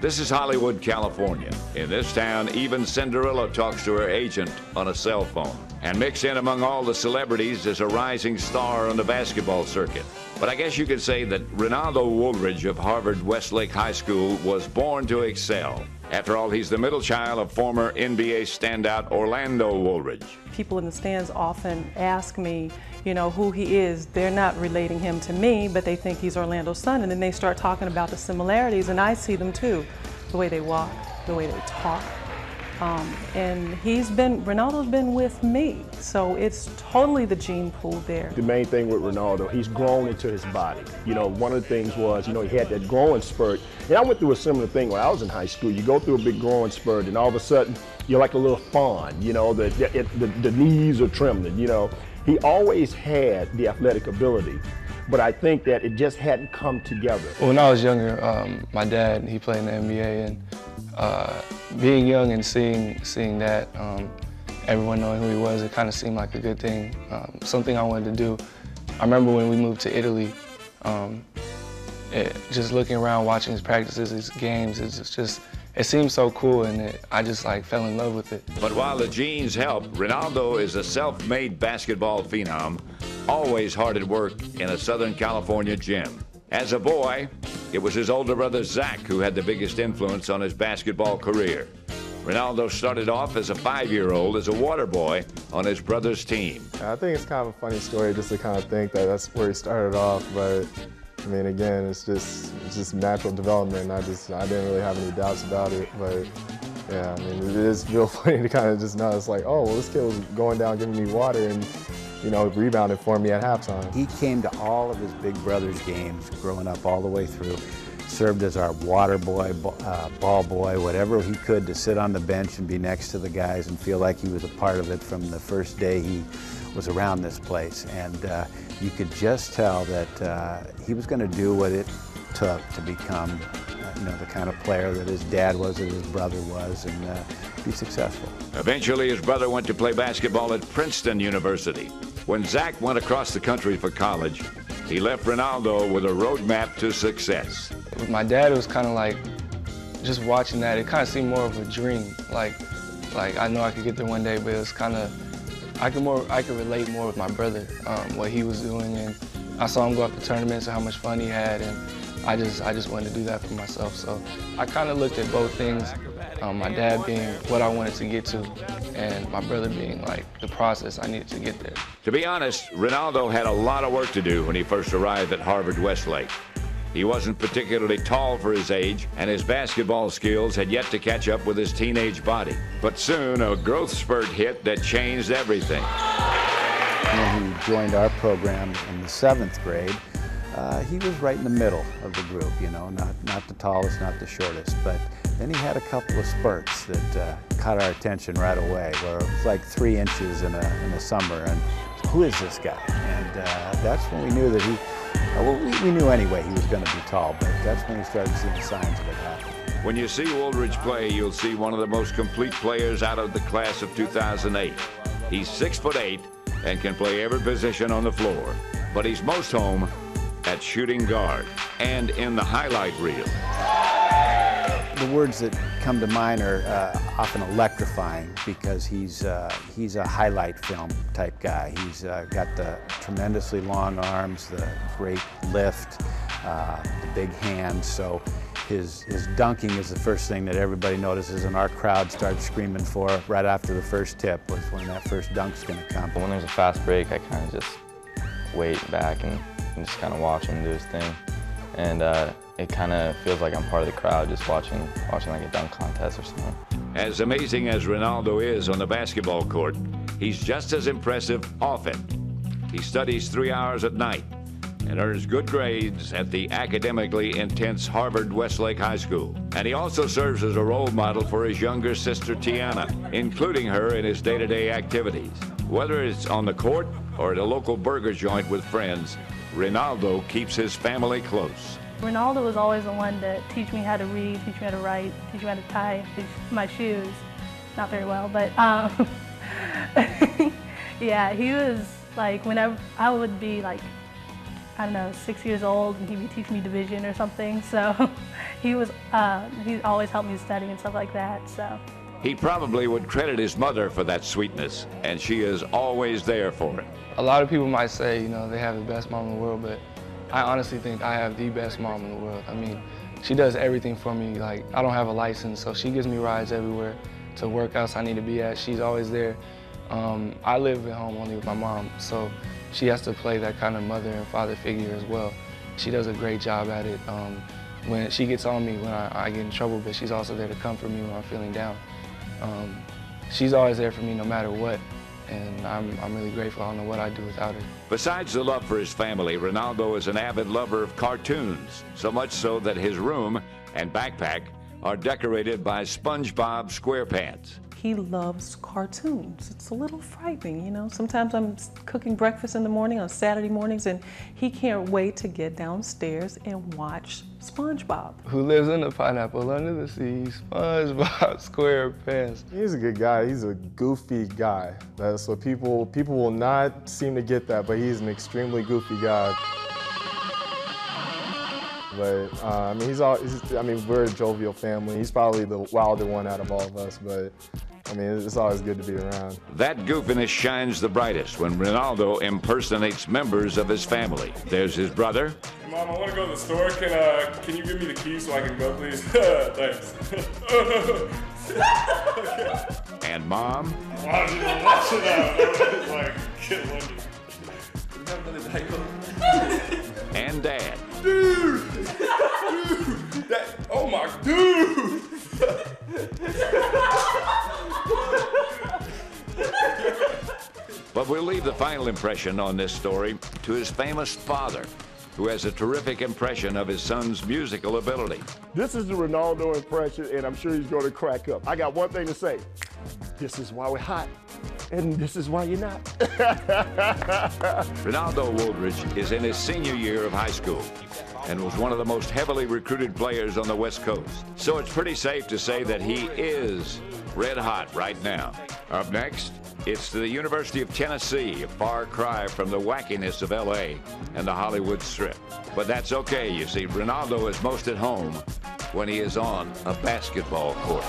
This is Hollywood, California. In this town, even Cinderella talks to her agent on a cell phone. And mixed in among all the celebrities is a rising star on the basketball circuit. But I guess you could say that Renaldo Woolridge of Harvard-Westlake High School was born to excel. After all, he's the middle child of former NBA standout Renaldo Woolridge. People in the stands often ask me, you know, who he is. They're not relating him to me, but they think he's Orlando's son, and then they start talking about the similarities, and I see them too. The way they walk, the way they talk. And Renaldo's been with me, so it's totally the gene pool there. The main thing with Renaldo, he's grown into his body. You know, one of the things was, you know, he had that growing spurt. And I went through a similar thing when I was in high school. You go through a big growing spurt, and all of a sudden, you're like a little fawn, you know, the knees are trembling, you know. He always had the athletic ability, but I think that it just hadn't come together. When I was younger, my dad, he played in the NBA, and being young and seeing that, everyone knowing who he was, it kind of seemed like a good thing, something I wanted to do. I remember when we moved to Italy, just looking around, watching his practices, his games, it seemed so cool, and I just like fell in love with it. But while the genes help, Renaldo is a self-made basketball phenom, always hard at work in a Southern California gym. As a boy, it was his older brother Zach who had the biggest influence on his basketball career. Renaldo started off as a 5-year-old as a water boy on his brother's team. I think it's kind of a funny story just to kind of think that that's where he started off, but I mean, again, it's just natural development. I didn't really have any doubts about it, but yeah, I mean, it is real funny to kind of just know it's like, oh, well, this kid was going down giving me water and, you know, rebounded for me at halftime. He came to all of his big brother's games growing up all the way through, served as our water boy, ball boy, whatever he could to sit on the bench and be next to the guys and feel like he was a part of it from the first day he was around this place. And you could just tell that he was going to do what it took to become you know, the kind of player that his dad was, that his brother was, and be successful. Eventually, his brother went to play basketball at Princeton University. When Zach went across the country for college, he left Renaldo with a roadmap to success. With my dad, it was kind of like, just watching that, it kind of seemed more of a dream. Like I know I could get there one day, but it was kind of, I could relate more with my brother, what he was doing, and I saw him go up to tournaments and how much fun he had, and I just wanted to do that for myself. So I kind of looked at both things, my dad being what I wanted to get to, and my brother being like the process I needed to get there. To be honest, Renaldo had a lot of work to do when he first arrived at Harvard-Westlake. He wasn't particularly tall for his age, and his basketball skills had yet to catch up with his teenage body. But soon, a growth spurt hit that changed everything. When he joined our program in the 7th grade, he was right in the middle of the group, you know, not the tallest, not the shortest, but then he had a couple of spurts that caught our attention right away, where it was like 3 inches in the summer, and who is this guy? And that's when we knew that well, we knew anyway he was going to be tall, but that's when we started seeing signs of it happening. When you see Woolridge play, you'll see one of the most complete players out of the class of 2008. He's 6'8" and can play every position on the floor, but he's most home at shooting guard and in the highlight reel. The words that come to mind are often electrifying, because he's a highlight film type guy. He's got the tremendously long arms, the great lift, the big hands. So his dunking is the first thing that everybody notices, and our crowd starts screaming for right after the first tip, was when that first dunk's going to come. When there's a fast break, I kind of just wait back and just kind of watch him do his thing. And it kind of feels like I'm part of the crowd, just watching like a dunk contest or something. As amazing as Renaldo is on the basketball court, he's just as impressive off it. He studies 3 hours at night and earns good grades at the academically intense Harvard-Westlake High School. And he also serves as a role model for his younger sister, Tiana, including her in his day-to-day activities. Whether it's on the court or at a local burger joint with friends, Renaldo keeps his family close. Renaldo was always the one to teach me how to read, teach me how to write, teach me how to tie my shoes. Not very well, but yeah, he was like, whenever I would be like I don't know, 6 years old, and he'd be teaching me division or something. So he always helped me study and stuff like that. So He probably would credit his mother for that sweetness, and she is always there for him. A lot of people might say, you know, they have the best mom in the world, but I honestly think I have the best mom in the world. I mean, she does everything for me. Like, I don't have a license, so she gives me rides everywhere to workouts I need to be at. She's always there. I live at home only with my mom, so she has to play that kind of mother and father figure as well. She does a great job at it. When she gets on me when I get in trouble, but she's also there to comfort me when I'm feeling down. She's always there for me no matter what, and I'm really grateful. I don't know what I'd do without her. Besides the love for his family, Renaldo is an avid lover of cartoons, so much so that his room and backpack are decorated by SpongeBob SquarePants. He loves cartoons. It's a little frightening, you know. Sometimes I'm cooking breakfast in the morning on Saturday mornings, and he can't wait to get downstairs and watch SpongeBob. Who lives in the pineapple under the sea? SpongeBob SquarePants. He's a good guy. He's a goofy guy. So people will not seem to get that, but he's an extremely goofy guy. But I mean, we're a jovial family. He's probably the wilder one out of all of us, but I mean, it's always good to be around. That goofiness shines the brightest when Renaldo impersonates members of his family. There's his brother. Hey, Mom, I want to go to the store. Can you give me the keys so I can go, please? Thanks. And Mom. Watch it out. Everybody's like, get Wendy. You have another Diet And Dad. Dude! Oh my, dude! But we'll leave the final impression on this story to his famous father, who has a terrific impression of his son's musical ability. This is the Renaldo impression, and I'm sure he's going to crack up. I got one thing to say. This is why we're hot, and this is why you're not. Renaldo Woolridge is in his senior year of high school and was one of the most heavily recruited players on the West Coast. So it's pretty safe to say that he is red hot right now. Up next, it's the University of Tennessee, a far cry from the wackiness of LA and the Hollywood Strip. But that's okay, you see, Renaldo is most at home when he is on a basketball court.